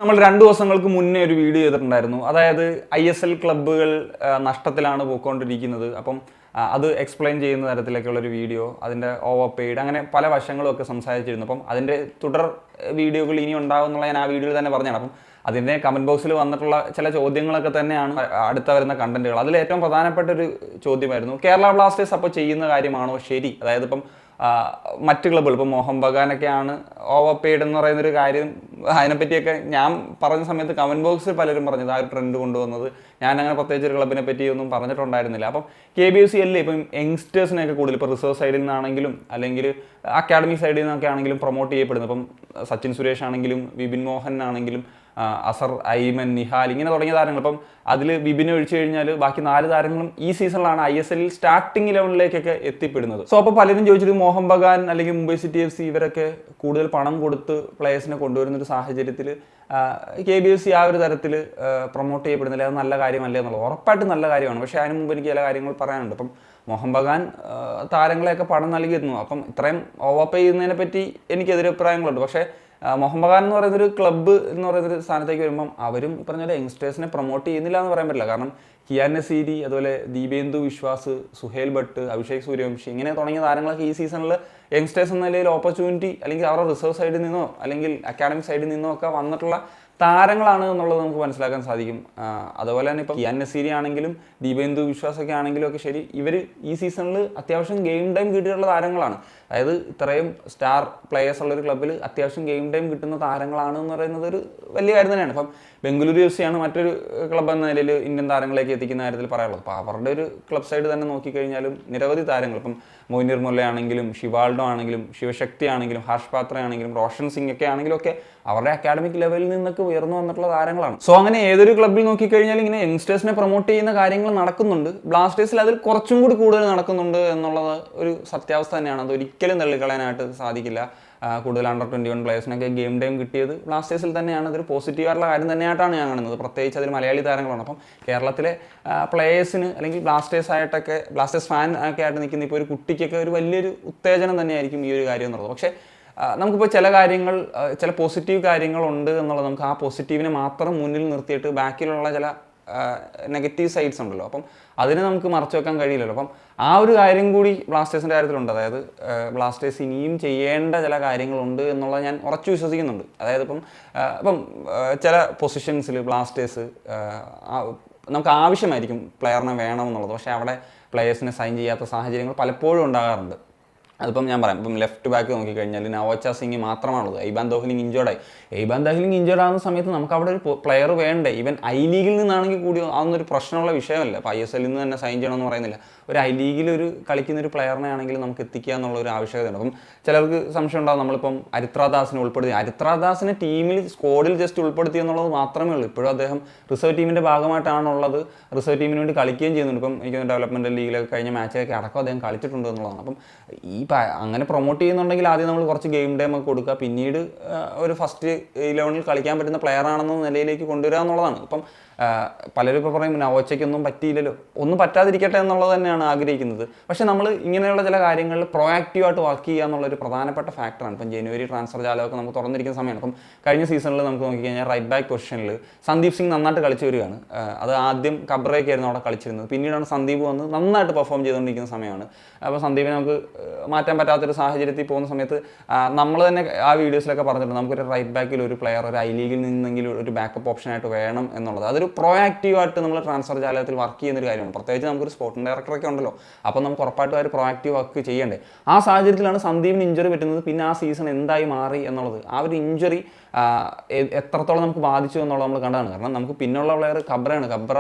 നമ്മൾ 2 ദിവസങ്ങൾക്ക് മുന്നേ ഒരു വീഡിയോ ചെയ്തിട്ടുണ്ടായിരുന്നു. അതായത് ISL ക്ലബ്ബുകൾ നഷ്ടത്തിലാണ് പോയിക്കൊണ്ടിരിക്കുന്നത്. അപ്പം അത് എക്സ്പ്ലെയിൻ ചെയ്യുന്ന തരത്തിലൊക്കെയുള്ള ഒരു വീഡിയോ, അതിൻ്റെ ഓവർ പെയ്ഡ്, അങ്ങനെ പല വശങ്ങളും ഒക്കെ സംസാരിച്ചിരുന്നു. അപ്പം അതിൻ്റെ തുടർ വീഡിയോകൾ ഇനി ഉണ്ടാകും എന്നുള്ള ഞാൻ ആ വീഡിയോയിൽ തന്നെ പറഞ്ഞതാണ്. അപ്പം അതിൻ്റെ കമൻറ്റ് ബോക്സിൽ വന്നിട്ടുള്ള ചില ചോദ്യങ്ങളൊക്കെ തന്നെയാണ് അടുത്ത വരുന്ന കണ്ടന്റുകൾ. അതിൽ ഏറ്റവും പ്രധാനപ്പെട്ട ഒരു ചോദ്യമായിരുന്നു, കേരള ബ്ലാസ്റ്റേഴ്സ് അപ്പോൾ ചെയ്യുന്ന കാര്യമാണോ ശരി? അതായത് ഇപ്പം മറ്റ് ക്ലബ്ബുകൾ, ഇപ്പോൾ മോഹൻ ബഗാനൊക്കെയാണ് ഓവർ പെയ്ഡ് എന്ന് പറയുന്നൊരു കാര്യം. അതിനെപ്പറ്റിയൊക്കെ ഞാൻ പറഞ്ഞ സമയത്ത് കമൻറ്റ് ബോക്സിൽ പലരും പറഞ്ഞത് ആ ഒരു ട്രെൻഡ് കൊണ്ടുവന്നത്. ഞാൻ അങ്ങനെ പ്രത്യേകിച്ച് ഒരു ക്ലബിനെ പറ്റി ഒന്നും പറഞ്ഞിട്ടുണ്ടായിരുന്നില്ല. അപ്പം KBFC ഇപ്പം യങ്സ്റ്റേഴ്സിനെയൊക്കെ കൂടുതൽ ഇപ്പോൾ റിസർവ് സൈഡിൽ നിന്നാണെങ്കിലും അല്ലെങ്കിൽ അക്കാഡമി സൈഡിൽ നിന്നൊക്കെ ആണെങ്കിലും പ്രൊമോട്ട് ചെയ്യപ്പെടുന്നത്. ഇപ്പം സച്ചിൻ സുരേഷ് ആണെങ്കിലും വിപിൻ മോഹൻ ആണെങ്കിലും അസർ, ഐമൻ, നിഹാൽ, ഇങ്ങനെ തുടങ്ങിയ താരങ്ങൾ. അപ്പം അതിൽ വിപിനെ ഒഴിച്ചു കഴിഞ്ഞാൽ ബാക്കി 4 താരങ്ങളും ഈ സീസണിലാണ് ISL സ്റ്റാർട്ടിംഗ് 11-ലേക്കൊക്കെ എത്തിപ്പെടുന്നത്. സോ അപ്പോൾ പലരും ചോദിച്ചത് മോഹൻ ബഗാൻ അല്ലെങ്കിൽ മുംബൈ സിറ്റി FC ഇവരൊക്കെ കൂടുതൽ പണം കൊടുത്ത് പ്ലേയേഴ്സിനെ കൊണ്ടുവരുന്നൊരു സാഹചര്യത്തിൽ KBFC ആ ഒരു തരത്തിൽ പ്രൊമോട്ട് ചെയ്യപ്പെടുന്നില്ല, അത് നല്ല കാര്യമല്ലേ എന്നുള്ളത്. ഉറപ്പായിട്ടും നല്ല കാര്യമാണ്. പക്ഷേ അതിന് മുമ്പ് എനിക്ക് ചില കാര്യങ്ങൾ പറയാനുണ്ട്. അപ്പം മോഹൻ ബഗാൻ താരങ്ങളെയൊക്കെ പണം നൽകിയിരുന്നു. അപ്പം ഇത്രയും ഓവർ പേ ചെയ്യുന്നതിനെ പറ്റി എനിക്ക് എതിരഭിപ്രായങ്ങളുണ്ട്. പക്ഷേ മോഹൻ ബഗാൻ എന്ന് പറയുന്നൊരു ക്ലബ്ബ് എന്ന് പറയുന്നൊരു സ്ഥാനത്തേക്ക് വരുമ്പം അവരും ഈ പറഞ്ഞ പോലെ യങ്സ്റ്റേഴ്സിനെ പ്രൊമോട്ട് ചെയ്യുന്നില്ല എന്ന് പറയാൻ പറ്റില്ല. കാരണം കിയാൻ നസീരി, അതുപോലെ ദീപേന്ദു വിശ്വാസ്, സുഹേൽ ഭട്ട്, അഭിഷേക് സൂര്യവംശി, ഇങ്ങനെ തുടങ്ങിയ താരങ്ങളൊക്കെ ഈ സീസണിൽ യങ്സ്റ്റേഴ്സ് എന്ന നിലയിൽ ഓപ്പർച്യൂണിറ്റി അല്ലെങ്കിൽ അവരുടെ റിസർവ് സൈഡിൽ നിന്നോ അല്ലെങ്കിൽ അക്കാഡമിക് സൈഡിൽ നിന്നോ ഒക്കെ വന്നിട്ടുള്ള താരങ്ങളാണ് എന്നുള്ളത് നമുക്ക് മനസ്സിലാക്കാൻ സാധിക്കും. അതുപോലെ തന്നെ ഇപ്പോൾ കിയാൻ നസീരി ആണെങ്കിലും ദീപേന്ദു വിശ്വാസൊക്കെ ആണെങ്കിലും ഒക്കെ ശരി, ഇവർ ഈ സീസണിൽ അത്യാവശ്യം ഗെയിം ടൈം കിട്ടിയിട്ടുള്ള താരങ്ങളാണ്. അതായത് ഇത്രയും സ്റ്റാർ പ്ലേയേഴ്സ് ഉള്ളൊരു ക്ലബ്ബിൽ അത്യാവശ്യം ഗെയിം ടൈം കിട്ടുന്ന താരങ്ങളാണ് എന്ന് പറയുന്നത് ഒരു വലിയ കാര്യം തന്നെയാണ്. ഇപ്പം ബംഗളൂരു FC ആണ് മറ്റൊരു ക്ലബ്ബ് എന്ന നിലയിൽ ഇന്ത്യൻ താരങ്ങളേക്ക് എത്തിക്കുന്ന കാര്യത്തിൽ പറയാനുള്ളത്. അപ്പോൾ അവരുടെ ഒരു ക്ലബ് സൈഡ് തന്നെ നോക്കിക്കഴിഞ്ഞാലും നിരവധി താരങ്ങൾ, ഇപ്പം മൊയ്നീർ മുല്ല ആണെങ്കിലും ഷിവാൾഡോ ആണെങ്കിലും ശിവശക്തി ആണെങ്കിലും ഹർഷ് പാത്ര ആണെങ്കിലും റോഷൻ സിംഗ് ഒക്കെ ആണെങ്കിലും ഒക്കെ അവരുടെ അക്കാഡമിക് ലെവലിൽ നിന്നൊക്കെ ഉയർന്നു വന്നിട്ടുള്ള താരങ്ങളാണ്. സോ അങ്ങനെ ഏതൊരു ക്ലബ്ബിൽ നോക്കിക്കഴിഞ്ഞാൽ ഇങ്ങനെ യങ്സ്റ്റേഴ്സിനെ പ്രൊമോട്ട് ചെയ്യുന്ന കാര്യങ്ങൾ നടക്കുന്നുണ്ട്. ബ്ലാസ്റ്റേഴ്സിൽ അതിൽ കുറച്ചും കൂടി കൂടുതൽ നടക്കുന്നുണ്ട് എന്നുള്ളത് ഒരു സത്യാവസ്ഥ തന്നെയാണ്. അത് ഒരിക്കലും തള്ളിക്കളയാനായിട്ട് സാധിക്കില്ല. കൂടുതൽ അണ്ടർ 21 പ്ലേയേഴ്സിനൊക്കെ ഗെയിം ടൈം കിട്ടിയത് ബ്ലാസ്റ്റേഴ്സിൽ തന്നെയാണ്. അതൊരു പോസിറ്റീവായിട്ടുള്ള കാര്യം തന്നെയായിട്ടാണ് ഞാൻ കാണുന്നത്. പ്രത്യേകിച്ച് അതിൽ മലയാളി താരങ്ങളാണ്. അപ്പം കേരളത്തിലെ പ്ലേയേഴ്സിന് അല്ലെങ്കിൽ ബ്ലാസ്റ്റേഴ്സ് ഫാൻ ഒക്കെ ആയിട്ട് നിൽക്കുന്ന ഇപ്പോൾ ഒരു കുട്ടിക്കൊക്കെ ഒരു വലിയൊരു ഉത്തേജനം തന്നെയായിരിക്കും ഈ ഒരു കാര്യം എന്നുള്ളത്. പക്ഷേ നമുക്കിപ്പോൾ ചില കാര്യങ്ങൾ, ചില പോസിറ്റീവ് കാര്യങ്ങളുണ്ട് എന്നുള്ളത്, നമുക്ക് ആ പോസിറ്റീവിനെ മാത്രം മുന്നിൽ നിർത്തിയിട്ട് ബാക്കിലുള്ള ചില നെഗറ്റീവ് സൈഡ്സ് ഉണ്ടല്ലോ, അപ്പം അതിനെ നമുക്ക് മറച്ചു വെക്കാൻ കഴിയില്ലല്ലോ. അപ്പം ആ ഒരു കാര്യം കൂടി ബ്ലാസ്റ്റേഴ്സിൻ്റെ കാര്യത്തിലുണ്ട്. അതായത് ബ്ലാസ്റ്റേഴ്സ് ഇനിയും ചെയ്യേണ്ട ചില കാര്യങ്ങളുണ്ട് എന്നുള്ളത് ഞാൻ ഉറച്ചു വിശ്വസിക്കുന്നുണ്ട്. അതായത് ഇപ്പം ചില പൊസിഷൻസിൽ ബ്ലാസ്റ്റേഴ്സ് നമുക്ക് ആവശ്യമായിരിക്കും പ്ലെയറിനെ വേണമെന്നുള്ളത്, പക്ഷേ അവിടെ പ്ലെയേഴ്സിനെ സൈൻ ചെയ്യാത്ത സാഹചര്യങ്ങൾ പലപ്പോഴും ഉണ്ടാകാറുണ്ട്. അതിപ്പം ഞാൻ പറയാം, ഇപ്പം ലെഫ്റ്റ് ബാക്ക് നോക്കിക്കഴിഞ്ഞാൽ നവോച്ച സിംഗ് മാത്രമാണുള്ളത്. എയ്ബാൻ ദോഹ്ലിംഗ് ഇഞ്ചേർഡായി. എയ്ബാൻ ദോഹ്ലിംഗ് ഇഞ്ചേർഡ് ആകുന്ന സമയത്ത് നമുക്ക് അവിടെ ഒരു പ്ലെയർ വേണ്ടേ? ഈവൻ I ലീഗിൽ നിന്നാണെങ്കിൽ കൂടി അതൊന്നൊരു പ്രശ്നമുള്ള വിഷയമല്ല. ഇപ്പോൾ ISL നിന്ന് തന്നെ സൈൻ ചെയ്യണമെന്ന് പറയുന്നില്ല. ഒരു I ലീഗിൽ കളിക്കുന്ന ഒരു പ്ലെയറിനെ ആണെങ്കിൽ നമുക്ക് എത്തിക്കുക എന്നുള്ള ഒരു ആവശ്യകതയുണ്ട്. അപ്പം ചിലർക്ക് സംശയം ഉണ്ടാകും, നമ്മളിപ്പം അരിത്രാദാസിനെ ഉൾപ്പെടുത്തി, അരിത്രാദാസിനെ ടീമിൽ സ്ക്വാഡിൽ ജസ്റ്റ് ഉൾപ്പെടുത്തി എന്നുള്ളത് മാത്രമേ ഉള്ളൂ. ഇപ്പോഴും അദ്ദേഹം റിസർവ് ടീമിൻ്റെ ഭാഗമായിട്ടാണുള്ളത്. റിസർവ് ടീമിന് വേണ്ടി കളിക്കുകയും ചെയ്യുന്നുണ്ട്. ഇപ്പം എനിക്ക് ഡെവലപ്മെൻറ്റൽ ലീഗിലൊക്കെ കഴിഞ്ഞ മാച്ചൊക്കെ അടക്കം അദ്ദേഹം കളിച്ചിട്ടുണ്ട് എന്നുള്ളതാണ്. അപ്പം ഈ അങ്ങനെ പ്രൊമോട്ട് ചെയ്യുന്നുണ്ടെങ്കിൽ ആദ്യം നമ്മൾ കുറച്ച് ഗെയിം ടൈം ഒക്കെ കൊടുക്കുക, പിന്നീട് ഒരു ഫസ്റ്റ് 11-ൽ കളിക്കാൻ പറ്റുന്ന പ്ലെയർ ആണെന്ന നിലയിലേക്ക് കൊണ്ടുവരിക എന്നുള്ളതാണ്. ഇപ്പം പലരും ഇപ്പോൾ പറയും നവോച്ചയ്ക്കൊന്നും പറ്റിയില്ലല്ലോ, ഒന്നും പറ്റാതിരിക്കട്ടെ എന്നുള്ളത് തന്നെയാണ് ആഗ്രഹിക്കുന്നത്. പക്ഷേ നമ്മൾ ഇങ്ങനെയുള്ള ചില കാര്യങ്ങളിൽ പ്രൊയാക്റ്റീവായിട്ട് വർക്ക് ചെയ്യുക എന്നുള്ളൊരു പ്രധാനപ്പെട്ട ഫാക്ടറാണ്. ഇപ്പം ജനുവരി ട്രാൻസ്ഫർ ജാലമൊക്കെ നമുക്ക് തുറന്നിരിക്കുന്ന സമയമാണ്. അപ്പം കഴിഞ്ഞ സീസണിൽ നമുക്ക് നോക്കിക്കഴിഞ്ഞാൽ റൈറ്റ് ബാക്ക് പൊസിഷനിൽ സന്ദീപ് സിംഗ് നന്നായിട്ട് കളിച്ചു വരികയാണ്. അത് ആദ്യം കബ്രയൊക്കെയായിരുന്നു അവിടെ കളിച്ചിരുന്നത്, പിന്നീടാണ് സന്ദീപ് വന്ന് നന്നായിട്ട് പെർഫോം ചെയ്തുകൊണ്ടിരിക്കുന്ന സമയമാണ്. അപ്പോൾ സന്ദീപിനെ നമുക്ക് മാറ്റാൻ പറ്റാത്തൊരു സാഹചര്യത്തിൽ പോകുന്ന സമയത്ത് നമ്മൾ തന്നെ ആ വീഡിയോസിലൊക്കെ പറഞ്ഞിട്ടുണ്ട്, നമുക്കൊരു റൈറ്റ് ബാക്കിൽ ഒരു പ്ലെയർ ഒരു I ലീഗിൽ നിന്നെങ്കിലും ഒരു ബാക്കപ്പ് ഓപ്ഷനായിട്ട് വേണം എന്നുള്ളത്. അതൊരു പ്രൊയാക്റ്റീവായിട്ട് നമ്മൾ ട്രാൻസ്ഫർ ജാലകത്തിൽ വർക്ക് ചെയ്യുന്നൊരു കാര്യമാണ്. പ്രത്യേകിച്ച് നമുക്കൊരു സ്പോർട്ടിംഗ് ഡയറക്ടറൊക്കെ ഉണ്ടല്ലോ, അപ്പോൾ നമുക്ക് ഉറപ്പായിട്ടും ഒരു പ്രൊയാക്റ്റീവ് വർക്ക് ചെയ്യേണ്ടേ. ആ സാഹചര്യത്തിലാണ് സന്ദീപിന് ഇഞ്ചറി പറ്റുന്നത്. പിന്നെ ആ സീസൺ എന്തായി മാറി എന്നുള്ളത്, ആ ഒരു ഇഞ്ചറി എത്രത്തോളം നമുക്ക് ബാധിച്ചു എന്നുള്ളത് നമ്മൾ കണ്ടതാണ്. കാരണം നമുക്ക് പിന്നുള്ള പ്ലെയർ കബ്രയാണ്. കബ്ര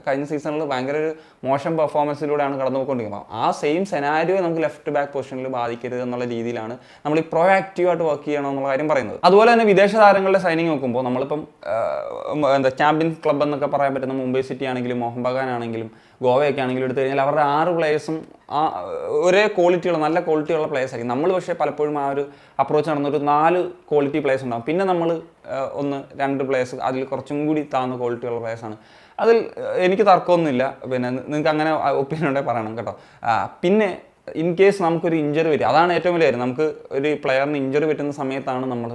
കഴിഞ്ഞ സീസണിൽ ഭയങ്കര ഒരു മോശം പെർഫോമൻസിലൂടെയാണ് കടന്നു പോയിക്കൊണ്ടിരിക്കുന്നത്. ആ സെയിം സെനാരിയോ നമുക്ക് ലെഫ്റ്റ് ബാക്ക് പൊസിഷനിൽ ബാധിക്കരുത് എന്നുള്ള രീതിയിലാണ് നമ്മൾ ഈ പ്രൊയാക്റ്റീവായിട്ട് വർക്ക് ചെയ്യണം എന്നുള്ള കാര്യം പറയുന്നത്. അതുപോലെ തന്നെ വിദേശ താരങ്ങളുടെ സൈനിങ് നോക്കുമ്പോൾ നമ്മളിപ്പം ചാമ്പ്യൻസ് ക്ലബ്ബ് എന്നൊക്കെ പറയാൻ പറ്റുന്ന മുംബൈ സിറ്റി ആണെങ്കിലും മോഹൻ ബഗാൻ ആണെങ്കിലും ഗോവയൊക്കെ ആണെങ്കിലും എടുത്തു കഴിഞ്ഞാൽ അവരുടെ 6 പ്ലേയേഴ്സും ഒരേ ക്വാളിറ്റിയുള്ള നല്ല ക്വാളിറ്റിയുള്ള പ്ലേയേഴ്സ് ആയിരിക്കും. നമ്മൾ പക്ഷേ പലപ്പോഴും ആ ഒരു അപ്രോച്ച് നടന്നൊരു 4 ക്വാളിറ്റി പ്ലേയേഴ്സ് ഉണ്ടാകും. പിന്നെ നമ്മൾ 1-2 പ്ലേയേഴ്സ് അതിൽ കുറച്ചും കൂടി താഴ്ന്ന ക്വാളിറ്റിയുള്ള പ്ലേയേഴ്സാണ്. അതിൽ എനിക്ക് തർക്കമൊന്നുമില്ല. പിന്നെ നിങ്ങൾക്ക് അങ്ങനെ ഒപ്പീനിയൻ ഉണ്ടെങ്കിൽ പറയണം കേട്ടോ. പിന്നെ ഇൻ കേസ് നമുക്കൊരു ഇഞ്ചറി വരും, അതാണ് ഏറ്റവും വലിയ കാര്യം. നമുക്ക് ഒരു പ്ലെയറിന് ഇഞ്ചറി പറ്റുന്ന സമയത്താണ് നമ്മൾ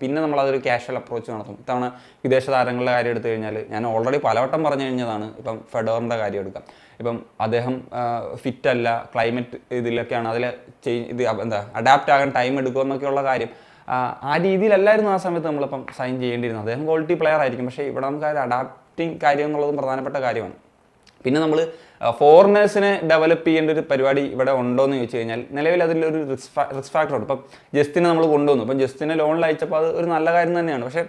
പിന്നെ നമ്മളതൊരു ക്യാഷ്വൽ അപ്രോച്ച് നടത്തും. ഇത്തവണ വിദേശ താരങ്ങളുടെ കാര്യം എടുത്തു കഴിഞ്ഞാൽ ഞാൻ ഓൾറെഡി പലവട്ടം പറഞ്ഞു കഴിഞ്ഞതാണ്. ഇപ്പം ഫെഡററിൻ്റെ കാര്യം എടുക്കാം. ഇപ്പം അദ്ദേഹം ഫിറ്റല്ല, ക്ലൈമറ്റ് ഇതിലൊക്കെയാണ്, അതിൽ അഡാപ്റ്റ് ആകാൻ ടൈം എടുക്കുമെന്നൊക്കെയുള്ള കാര്യം ആ രീതിയിലല്ലായിരുന്നു ആ സമയത്ത് നമ്മളിപ്പം സൈൻ ചെയ്യേണ്ടിയിരുന്നത്. അദ്ദേഹം ക്വാളിറ്റി പ്ലെയർ ആയിരിക്കും, പക്ഷേ ഇവിടെ നമുക്ക് ഒരു അഡാപ്റ്റിംഗ് കാര്യം എന്നുള്ളതും പ്രധാനപ്പെട്ട കാര്യമാണ്. പിന്നെ നമ്മൾ ഫോറിനേഴ്സിനെ ഡെവലപ്പ് ചെയ്യേണ്ട ഒരു പരിപാടി ഇവിടെ ഉണ്ടോ എന്ന് ചോദിച്ചു കഴിഞ്ഞാൽ നിലവിൽ അതിലൊരു റിസ്ക് ഫാക്ടറുണ്ട്. ഇപ്പം ജസ്റ്റിനെ നമ്മൾ കൊണ്ടുവന്നു. ഇപ്പം ജസ്റ്റിനെ ലോണിൽ അയച്ചപ്പോൾ അത് ഒരു നല്ല കാര്യം തന്നെയാണ്. പക്ഷേ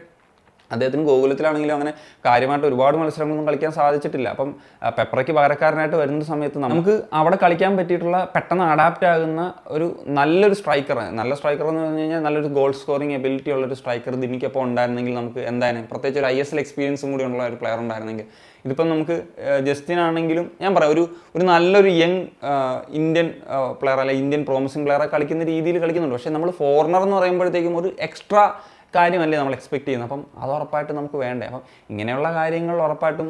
അദ്ദേഹത്തിന് ഗോകുലത്തിലാണെങ്കിലും അങ്ങനെ കാര്യമായിട്ട് ഒരുപാട് മത്സരങ്ങളൊന്നും കളിക്കാൻ സാധിച്ചിട്ടില്ല. അപ്പം പെപ്രയ്ക്ക് പകരക്കാരനായിട്ട് വരുന്ന സമയത്ത് നമുക്ക് അവിടെ കളിക്കാൻ പറ്റിയിട്ടുള്ള പെട്ടെന്ന് അഡാപ്റ്റ് ആകുന്ന ഒരു നല്ലൊരു സ്ട്രൈക്കർ എന്ന് പറഞ്ഞു കഴിഞ്ഞാൽ നല്ലൊരു ഗോൾ സ്കോറിങ് എബിലിറ്റി ഉള്ളൊരു സ്ട്രൈക്കർ ദിനിക്കൊപ്പം ഉണ്ടായിരുന്നെങ്കിൽ നമുക്ക് എന്തായാലും പ്രത്യേകിച്ച് ഒരു ISL എക്സ്പീരിയൻസും കൂടി ഉള്ള ഒരു പ്ലെയർ ഉണ്ടായിരുന്നെങ്കിൽ ഇതിപ്പം നമുക്ക് ജസ്റ്റിൻ ആണെങ്കിലും ഞാൻ പറയാം ഒരു നല്ലൊരു യങ് ഇന്ത്യൻ പ്ലെയർ അല്ല ഇന്ത്യൻ പ്രോമിസിങ് പ്ലെയറെ കളിക്കുന്ന രീതിയിൽ കളിക്കുന്നുണ്ട്. പക്ഷേ നമ്മൾ ഫോറിനർ എന്ന് പറയുമ്പോഴത്തേക്കും ഒരു എക്സ്ട്രാ കാര്യമല്ലേ നമ്മൾ എക്സ്പെക്ട് ചെയ്യുന്നത്. അപ്പം അത് ഉറപ്പായിട്ടും നമുക്ക് വേണ്ടേ. അപ്പം ഇങ്ങനെയുള്ള കാര്യങ്ങൾ ഉറപ്പായിട്ടും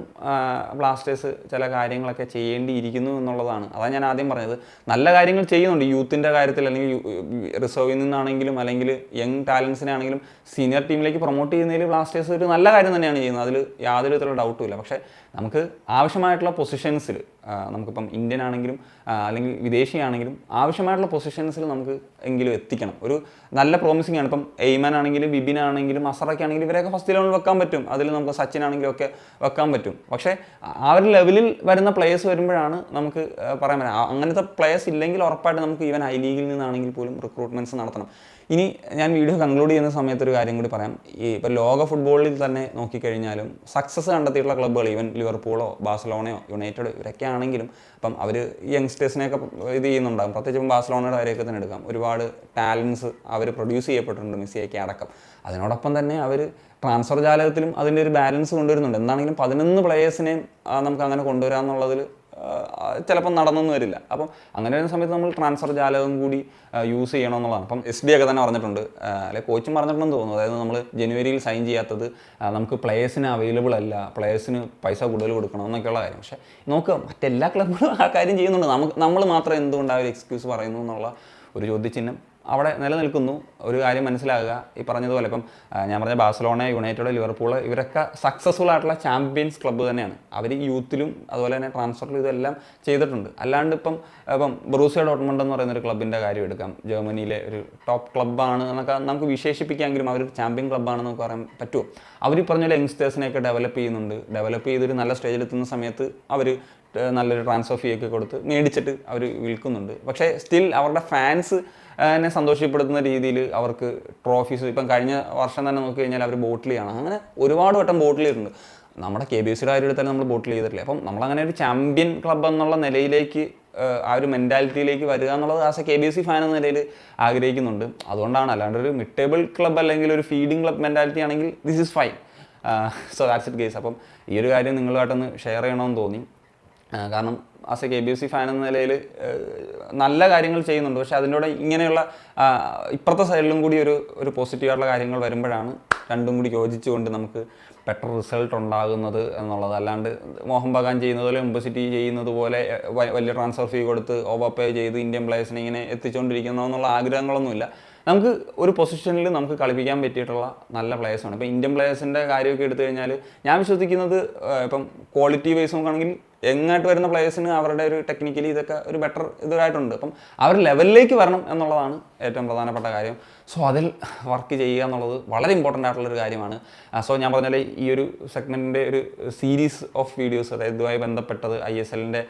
ബ്ലാസ്റ്റേഴ്സ് ചില കാര്യങ്ങളൊക്കെ ചെയ്യേണ്ടിയിരിക്കുന്നു എന്നുള്ളതാണ്. അതാണ് ഞാൻ ആദ്യം പറഞ്ഞത്. നല്ല കാര്യങ്ങൾ ചെയ്യുന്നുണ്ട് യൂത്തിൻ്റെ കാര്യത്തിൽ, അല്ലെങ്കിൽ റിസർവിൽ നിന്നാണെങ്കിലും അല്ലെങ്കിൽ യങ് ടാലൻസിനെ ആണെങ്കിലും സീനിയർ ടീമിലേക്ക് പ്രൊമോട്ട് ചെയ്യുന്നതിൽ ബ്ലാസ്റ്റേഴ്സ് ഒരു നല്ല കാര്യം തന്നെയാണ് ചെയ്യുന്നത്. അതിൽ യാതൊരു വിധത്തിലുള്ള ഡൗട്ടും ഇല്ല. പക്ഷേ നമുക്ക് ആവശ്യമായിട്ടുള്ള പൊസിഷൻസിൽ നമുക്കിപ്പം ഇന്ത്യൻ ആണെങ്കിലും അല്ലെങ്കിൽ വിദേശിയാണെങ്കിലും ആവശ്യമായിട്ടുള്ള പൊസിഷൻസിൽ നമുക്ക് എങ്കിലും എത്തിക്കണം. ഒരു നല്ല പ്രോമിസിംഗ് ആണ്. ഇപ്പം എയ്മാൻ ആണെങ്കിലും വിപിൻ ആണെങ്കിലും അസറൊക്കെ ആണെങ്കിലും ഇവരെയൊക്കെ ഫസ്റ്റ് ലെവലിൽ വെക്കാൻ പറ്റും. അതിൽ നമുക്ക് സച്ചിൻ ആണെങ്കിലും ഒക്കെ വെക്കാൻ പറ്റും. പക്ഷേ ആ ഒരു ലെവലിൽ വരുന്ന പ്ലേയേഴ്സ് വരുമ്പോഴാണ് നമുക്ക് പറയാൻ പറ്റുക. അങ്ങനത്തെ പ്ലേയേഴ്സ് ഇല്ലെങ്കിൽ ഉറപ്പായിട്ട് നമുക്ക് ഈവൻ ഐ ലീഗിൽ നിന്നാണെങ്കിൽ പോലും റിക്രൂട്ട്മെൻറ്റ്സ് നടത്തണം. ഇനി ഞാൻ വീഡിയോ കൺക്ലൂഡ് ചെയ്യുന്ന സമയത്ത് ഒരു കാര്യം കൂടി പറയാം. ഇപ്പോൾ ലോക ഫുട്ബോളിൽ തന്നെ നോക്കിക്കഴിഞ്ഞാലും സക്സസ് കണ്ടെത്തിയിട്ടുള്ള ക്ലബ്ബുകൾ ഈവൻ ലിവർപൂളോ ബാഴ്സലോണയോ യുണൈറ്റഡ് ഇവരൊക്കെ ആണെങ്കിലും അപ്പം അവർ യങ്സ്റ്റേഴ്സിനെയൊക്കെ ഇത് ചെയ്യുന്നുണ്ടാകും. പ്രത്യേകിച്ചും ബാഴ്സലോണയുടെ കാര്യമൊക്കെ തന്നെ എടുക്കാം. ഒരുപാട് ടാലൻസ് അവർ പ്രൊഡ്യൂസ് ചെയ്യപ്പെട്ടിട്ടുണ്ട്, മെസ്സിയൊക്കെ അടക്കം. അതിനോടൊപ്പം തന്നെ അവർ ട്രാൻസ്ഫർ ജാലകത്തിലും അതിൻ്റെ ഒരു ബാലൻസ് കൊണ്ടുവരുന്നുണ്ട്. എന്താണെങ്കിലും 11 പ്ലേയേഴ്സിനെയും നമുക്ക് അങ്ങനെ കൊണ്ടുവരാമെന്നുള്ളതിൽ ചിലപ്പം നടന്നൊന്നും വരില്ല. അപ്പം അങ്ങനെ വരുന്ന സമയത്ത് നമ്മൾ ട്രാൻസ്ഫർ ജാലകം കൂടി യൂസ് ചെയ്യണമെന്നുള്ളതാണ്. അപ്പം SD ഒക്കെ തന്നെ പറഞ്ഞിട്ടുണ്ട്, അല്ലെങ്കിൽ കോച്ചും പറഞ്ഞിട്ടുണ്ടെന്ന് തോന്നുന്നു. അതായത് നമ്മൾ ജനുവരിയിൽ സൈൻ ചെയ്യാത്തത് നമുക്ക് പ്ലേയേഴ്സിന് അവൈലബിൾ അല്ല, പ്ലേയേഴ്സിന് പൈസ കൂടുതൽ കൊടുക്കണം എന്നൊക്കെയുള്ള കാര്യം. പക്ഷേ നോക്കുക, മറ്റെല്ലാ ക്ലബ്ബുകളും ആ കാര്യം ചെയ്യുന്നുണ്ട്. നമ്മൾ മാത്രം എന്തുകൊണ്ട് ആ ഒരു എക്സ്ക്യൂസ് പറയുന്നു എന്നുള്ള ഒരു ചോദ്യചിഹ്നം അവിടെ നിലനിൽക്കുന്നു. ഒരു കാര്യം മനസ്സിലാകുക, ഈ പറഞ്ഞതുപോലെ ഇപ്പം ഞാൻ പറഞ്ഞ ബാഴ്സലോണ, യുണൈറ്റഡ്, ലിവർപൂൾ ഇവരൊക്കെ സക്സസ്ഫുൾ ആയിട്ടുള്ള ചാമ്പ്യൻസ് ക്ലബ്ബ് തന്നെയാണ്. അവർ യൂത്തിലും അതുപോലെ തന്നെ ട്രാൻസ്ഫറിലും ഇതെല്ലാം ചെയ്തിട്ടുണ്ട്. അല്ലാണ്ട് ഇപ്പം ബ്രൂസിയ ഡോട്ട്മണ്ട് എന്ന് പറയുന്നൊരു ക്ലബിൻ്റെ കാര്യം എടുക്കാം. ജർമ്മനിയിലെ ഒരു ടോപ്പ് ക്ലബ്ബാണ് എന്നൊക്കെ നമുക്ക് വിശേഷിപ്പിക്കാമെങ്കിലും അവർ ചാമ്പ്യൻ ക്ലബ്ബാണെന്ന് നമുക്ക് പറയാൻ പറ്റുമോ? അവർ പറഞ്ഞ യങ്സ്റ്റേഴ്സിനെയൊക്കെ ഡെവലപ്പ് ചെയ്യുന്നുണ്ട്. ഡെവലപ്പ് ചെയ്തൊരു നല്ല സ്റ്റേജിലെത്തുന്ന സമയത്ത് അവർ നല്ലൊരു ട്രാൻസ്ഫർ ഫീ ഒക്കെ കൊടുത്ത് മേടിച്ചിട്ട് അവർ വിൽക്കുന്നുണ്ട്. പക്ഷേ സ്റ്റിൽ അവരുടെ ഫാൻസ് എന്നെ സന്തോഷപ്പെടുത്തുന്ന രീതിയിൽ അവർക്ക് ട്രോഫീസ്, ഇപ്പം കഴിഞ്ഞ വർഷം തന്നെ നോക്കി കഴിഞ്ഞാൽ അവർ ബോട്ടിൽ ചെയ്യണം. അങ്ങനെ ഒരുപാട് വട്ടം ബോട്ടിൽ ചെയ്തിട്ടുണ്ട്. നമ്മുടെ KBCയുടെ കാര്യം എടുത്താലും നമ്മൾ ബോട്ടിൽ ചെയ്തിട്ടില്ല. അപ്പം നമ്മളങ്ങനെ ഒരു ചാമ്പ്യൻ ക്ലബ്ബ് എന്നുള്ള നിലയിലേക്ക് ആ ഒരു മെൻറ്റാലിറ്റിയിലേക്ക് വരിക എന്നുള്ളത് ആസ് എ KBC ഫാൻ എന്ന നിലയിൽ ആഗ്രഹിക്കുന്നുണ്ട്. അതുകൊണ്ടാണ്. അല്ലാണ്ട് ഒരു മിഡ് ടേബിൾ ക്ലബ്ബ് അല്ലെങ്കിൽ ഒരു ഫീഡിംഗ് ക്ലബ്ബ് മെൻറ്റാലിറ്റി ആണെങ്കിൽ this is fine. So that's it guys. അപ്പം ഈ ഒരു കാര്യം നിങ്ങളുമായിട്ടൊന്ന് ഷെയർ ചെയ്യണമെന്ന് തോന്നി. കാരണം ആസ് എ KBC ഫാൻ എന്ന നിലയിൽ നല്ല കാര്യങ്ങൾ ചെയ്യുന്നുണ്ട്. പക്ഷേ അതിൻ്റെ കൂടെ ഇങ്ങനെയുള്ള ഇപ്പുറത്തെ സൈഡിലും കൂടി ഒരു പോസിറ്റീവായിട്ടുള്ള കാര്യങ്ങൾ വരുമ്പോഴാണ് രണ്ടും കൂടി യോജിച്ചുകൊണ്ട് നമുക്ക് ബെറ്റർ റിസൾട്ട് ഉണ്ടാകുന്നത് എന്നുള്ളത്. അല്ലാണ്ട് മോഹൻ ബഗാൻ ചെയ്യുന്നത് പോലെ മുംബൈ സിറ്റി ചെയ്യുന്നത് പോലെ വലിയ ട്രാൻസ്ഫർ ഫീ കൊടുത്ത് ഓവർ പേ ചെയ്ത് ഇന്ത്യൻ പ്ലേയേഴ്സിനെ ഇങ്ങനെ എത്തിച്ചുകൊണ്ടിരിക്കുന്നതെന്നുള്ള ആഗ്രഹങ്ങളൊന്നുമില്ല. നമുക്ക് ഒരു പൊസിഷനിൽ നമുക്ക് കളിപ്പിക്കാൻ പറ്റിയിട്ടുള്ള നല്ല പ്ലേയേഴ്സാണ്. ഇപ്പോൾ ഇന്ത്യൻ പ്ലേയേഴ്സിൻ്റെ കാര്യമൊക്കെ എടുത്തു കഴിഞ്ഞാൽ ഞാൻ വിശ്വസിക്കുന്നത് ഇപ്പം ക്വാളിറ്റി വൈസ് നോക്കുകയാണെങ്കിൽ യങ്ങായിട്ട് വരുന്ന പ്ലേയേഴ്സിന് അവരുടെ ഒരു ടെക്നിക്കലി ഇതൊക്കെ ഒരു ബെറ്റർ ഇതായിട്ടുണ്ട്. അപ്പം അവർ ലെവലിലേക്ക് വരണം എന്നുള്ളതാണ് ഏറ്റവും പ്രധാനപ്പെട്ട കാര്യം. സോ അതിൽ വർക്ക് ചെയ്യുക എന്നുള്ളത് വളരെ ഇമ്പോർട്ടൻ്റ് ആയിട്ടുള്ളൊരു കാര്യമാണ്. സോ ഞാൻ പറഞ്ഞാൽ ഈ ഒരു സെഗ്മെൻറ്റിൻ്റെ ഒരു സീരീസ് ഓഫ് വീഡിയോസ്, അതായത് ഇതുമായി ബന്ധപ്പെട്ടത് ISLൻ്റെ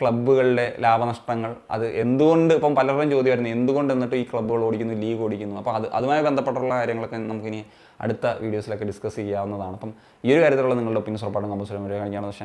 ക്ലബ്ബുകളുടെ ലാഭനഷ്ടങ്ങൾ, അത് എന്തുകൊണ്ട് ഇപ്പം പലരുടെയും ചോദ്യമായിരുന്നു എന്തുകൊണ്ട് എന്നിട്ട് ഈ ക്ലബ്ബുകൾ ഓടിക്കുന്നു, ലീഗ് ഓടിക്കുന്നു. അപ്പോൾ അതുമായി ബന്ധപ്പെട്ടുള്ള കാര്യങ്ങളൊക്കെ നമുക്കിനി അടുത്ത വീഡിയോസിലൊക്കെ ഡിസ്കസ് ചെയ്യാവുന്നതാണ്. അപ്പം ഈ ഒരു കാര്യത്തിലുള്ള നിങ്ങളുടെ ഒപ്പീനിയൻസ് ഉറപ്പായിട്ടും കമ്പൽസറി കാണിക്കാമെന്ന്